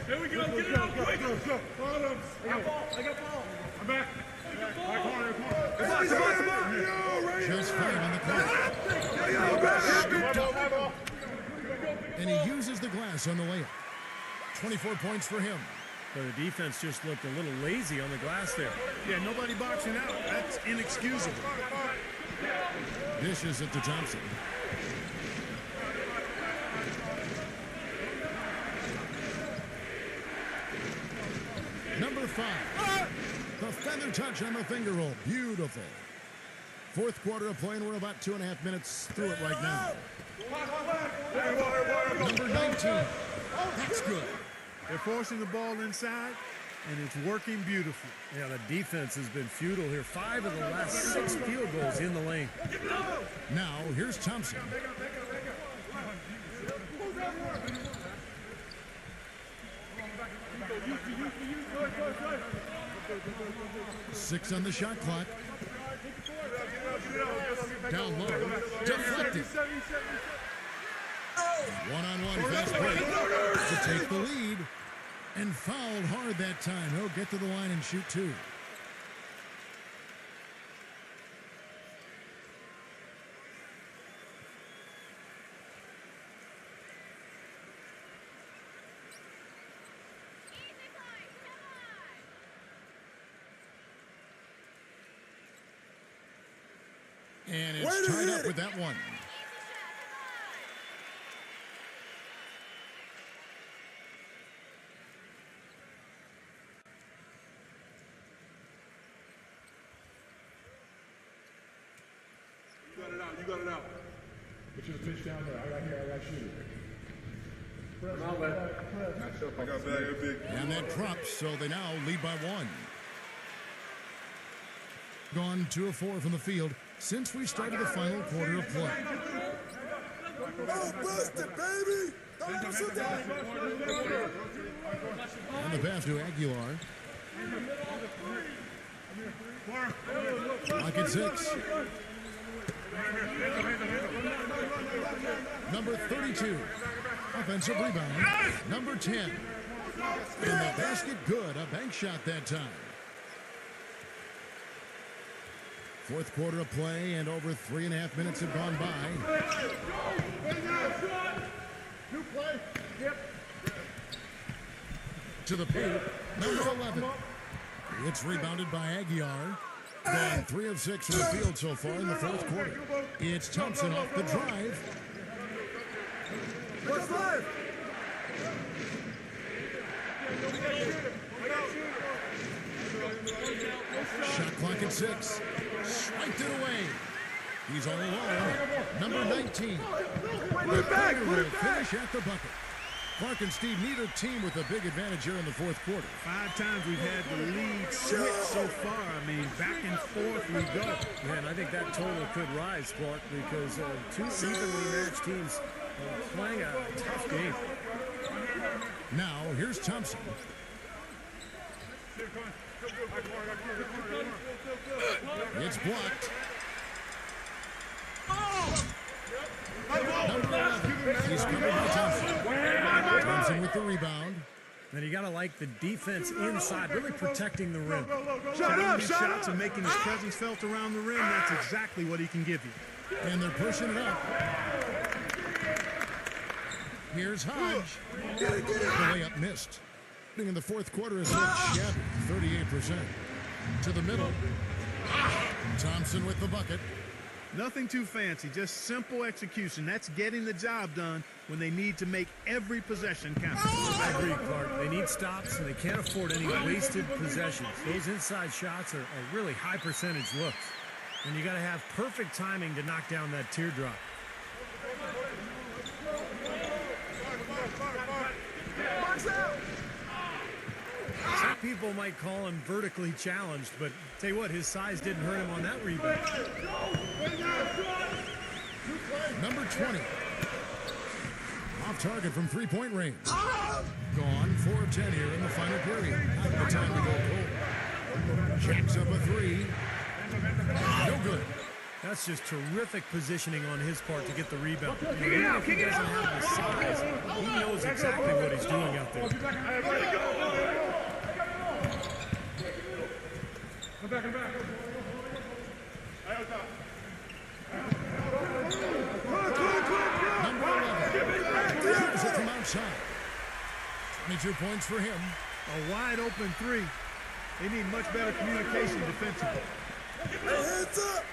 Here we go. Get it out quick. I got ball. I'm back. Corner. Just 5 on the clock. And he uses the glass on the layup. 24 points for him. But the defense just looked a little lazy on the glass there. Yeah, nobody boxing out. That's inexcusable. Dishes it to Thompson. Number 5. The feather touch on the finger roll. Beautiful. Fourth quarter of play, and we're about 2.5 minutes through it right now. Number 19. That's good. They're forcing the ball inside, and it's working beautifully. Yeah, the defense has been futile here. 5 of the last 6 field goals in the lane. Now, here's Thompson. Six on the shot clock. Down low. Deflected. One-on-one fast break to take the lead. And fouled hard that time. He'll get to the line and shoot 2. And it's tied up with that one. You got it out. Put your pitch down there. I got shoot it. I got big. And that drops, so they now lead by 1. Gone 2 of 4 from the field since we started the final quarter of play. Oh, bust it, baby! Don't sit down! And the pass to Aguilar. Lock at 6. Number 32. Offensive rebound. Number 10. And the basket good. A bank shot that time. Fourth quarter of play, and over 3.5 minutes have gone by. To the paint, number 11. It's rebounded by Aguilar. Gone 3 of 6 from the field so far in the fourth quarter. It's Thompson off the drive. What's live? Shot clock at 6. Swiped it away. He's all alone. Number 19. Put it back. Will finish at the bucket. Clark and Steve, neither team with a big advantage here in the fourth quarter. 5 times we've had the lead switch so far. I mean, back and forth we go. Yeah, and I think that total could rise, Clark, because two evenly matched teams are playing a tough game. Now, here's Thompson. It's blocked. Number 11. He's covered by Thompson. Thompson with the rebound. And you got to like the defense inside, really protecting the rim. Shots and making his presence felt around the rim. That's exactly what he can give you. And they're pushing it up. Here's Hodge. The layup missed. In the fourth quarter is looked shabby, 38%. To the middle. Thompson with the bucket. Nothing too fancy, just simple execution. That's getting the job done when they need to make every possession count. I agree, Clark. They need stops, and they can't afford any wasted possessions. Those inside shots are really high percentage looks. And you got to have perfect timing to knock down that teardrop. Some people might call him vertically challenged, but tell you what, his size didn't hurt him on that rebound. Number 20. Off target from three-point range. Gone 4 of 10 here in the final period. Not the time to go cold. Jacks up a 3. No good. That's just terrific positioning on his part to get the rebound. Even if he doesn't have the size, he knows exactly what he's doing out there. Back. Number 11. Shoots it from outside. 22 points for him. A wide open 3. They need much better communication defensively. Hands up!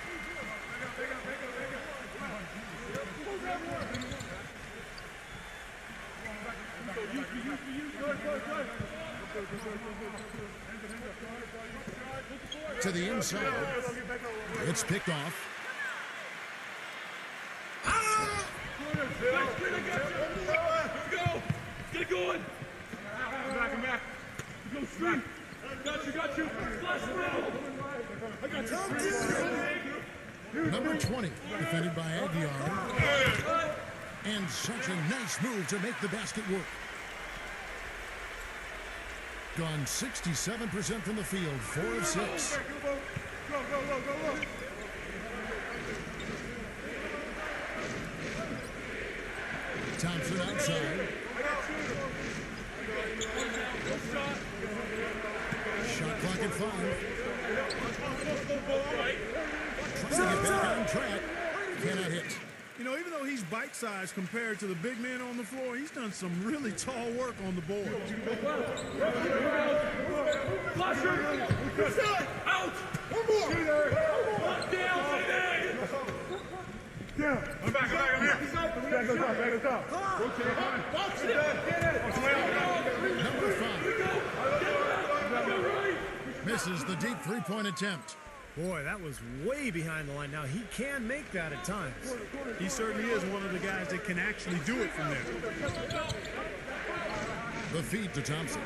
To the inside. It's picked off. Get it going! Back. Go straight! Got you! Flash around! I got you! Number 20, defended by Aguiar. And such a nice move to make the basket work. Gone 67% from the field, 4 of 6. Go! Thompson outside. Shot clock at 5. Trying to get back on track. Cannot hit. You know, even though he's bite-sized compared to the big man on the floor, he's done some really tall work on the board. Out! One more! Down! I'm back, I'm here. Back on top. Number 5. Misses the deep three-point attempt. Boy, that was way behind the line. Now, he can make that at times. He certainly is one of the guys that can actually do it from there. The feed to Thompson.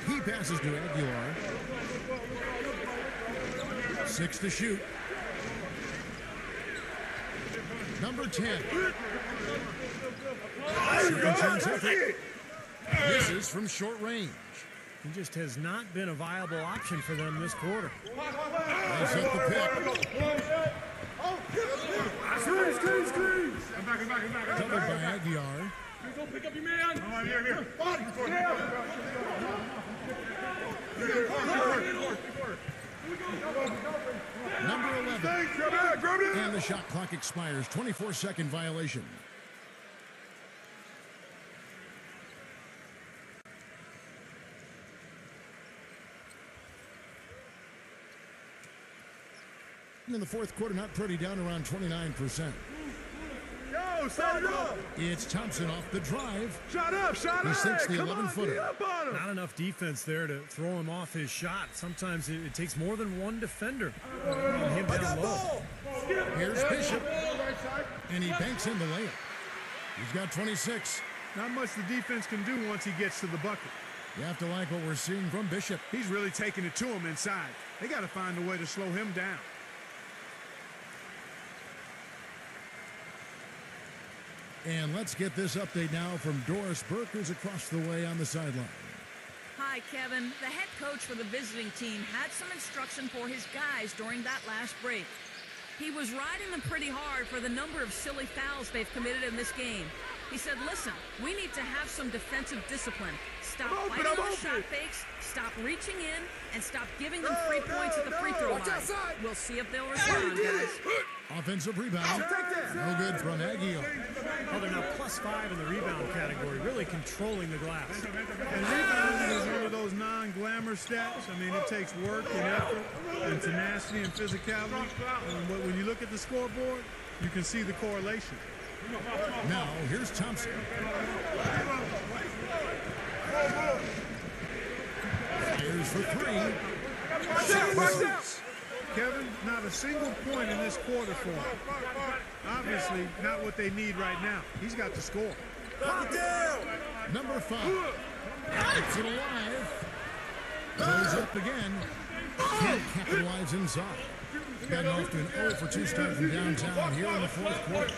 He passes to Aguilar. 6 to shoot. Number 10. Second chance effort. Misses from short range. He just has not been a viable option for them this quarter. Nice up the pick. Screens! I'm back. Covered by Aguiar. Go pick up your man! I'm here. Number 11. And the shot clock expires. 24-second violation. In the fourth quarter, not pretty, down around 29%. Yo, set it up! It's Thompson off the drive. Shot up! He sinks the 11-footer. Not enough defense there to throw him off his shot. Sometimes it takes more than one defender on him down low. Here's Bishop. And he banks in the layup. He's got 26. Not much the defense can do once he gets to the bucket. You have to like what we're seeing from Bishop. He's really taking it to him inside. They got to find a way to slow him down. And let's get this update now from Doris Burke, who's across the way on the sideline. Hi, Kevin. The head coach for the visiting team had some instruction for his guys during that last break. He was riding them pretty hard for the number of silly fouls they've committed in this game. He said, listen, we need to have some defensive discipline. Stop fighting on the shot fakes, stop reaching in, and stop giving them 3 points at the free throw line. We'll see if they'll respond, guys. Offensive rebound. No good from Aguio. Oh, they're now +5 in the rebound category, really controlling the glass. And rebounding is one of those non-glamour stats. I mean, it takes work and effort and tenacity and physicality. But when you look at the scoreboard, you can see the correlation. Now, here's Thompson. Fires for three. Kevin, not a single point in this quarter for him. Obviously, not what they need right now. He's got to score. Number 5. It's it alive. Goes up again. Can't capitalize inside. Gotten off to an 0 for 2 start from downtown here in the fourth quarter.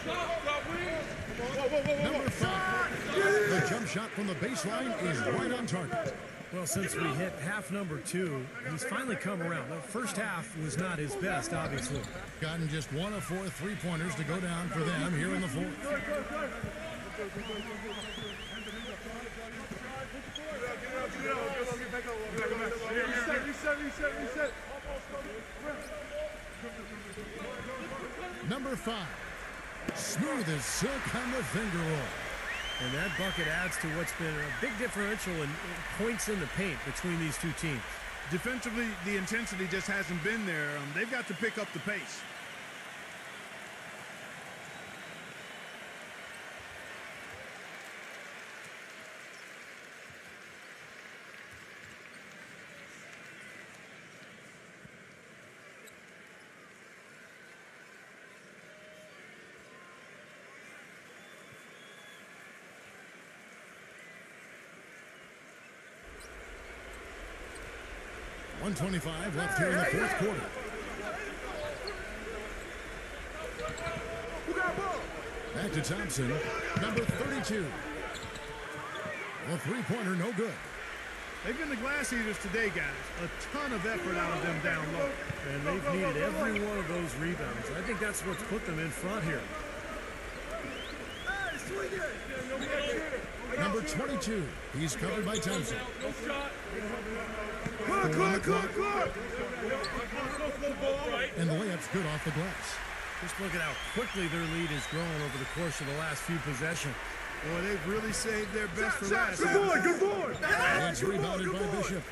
Number 5. The jump shot from the baseline is right on target. Well, since we hit half number 2, he's finally come around. The first half was not his best, obviously. Gotten just 1 of 4 3-pointers to go down for them here in the fourth. Reset. Number 5. Smooth as silk on the finger roll. And that bucket adds to what's been a big differential in points in the paint between these two teams. Defensively, the intensity just hasn't been there. They've got to pick up the pace. .125 left here in the fourth quarter. Back to Thompson, number 32. A 3-pointer, no good. They've been the glass eaters today, guys. A ton of effort out of them down low. And they've needed every one of those rebounds. I think that's what's put them in front here. Number 22. He's covered by Thompson. Clock. And the layup's good off the glass. Just look at how quickly their lead has grown over the course of the last few possessions. Boy, they've really saved their best for last. Good boy. And it's rebounded by Bishop.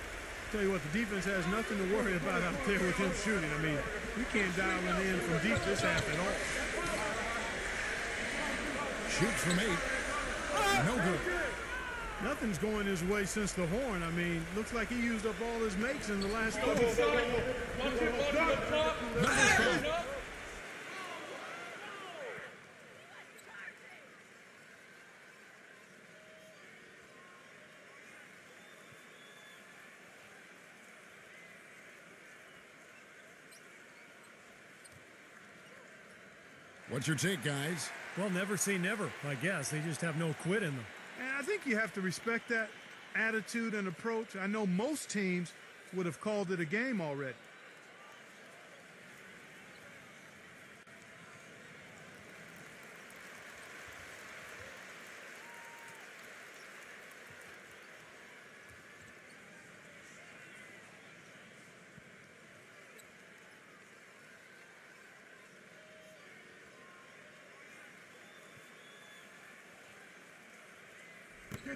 Tell you what, the defense has nothing to worry about out there with him shooting. I mean, we can't dial it in from deep this half at all. Shoots from 8. No good. Nothing's going his way since the horn. I mean, looks like he used up all his mates in the last quarter. Number 5. What's your take, guys? Well, never say never, I guess. They just have no quit in them. And I think you have to respect that attitude and approach. I know most teams would have called it a game already.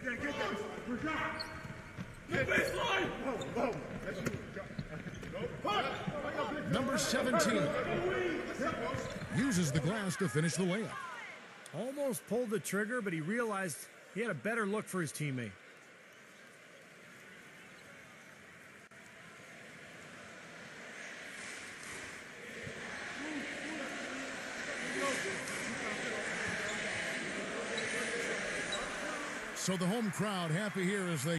Get that. We're done. Get baseline. Number 17 uses the glass to finish the layup. Almost pulled the trigger, but he realized he had a better look for his teammate. So the home crowd happy here as they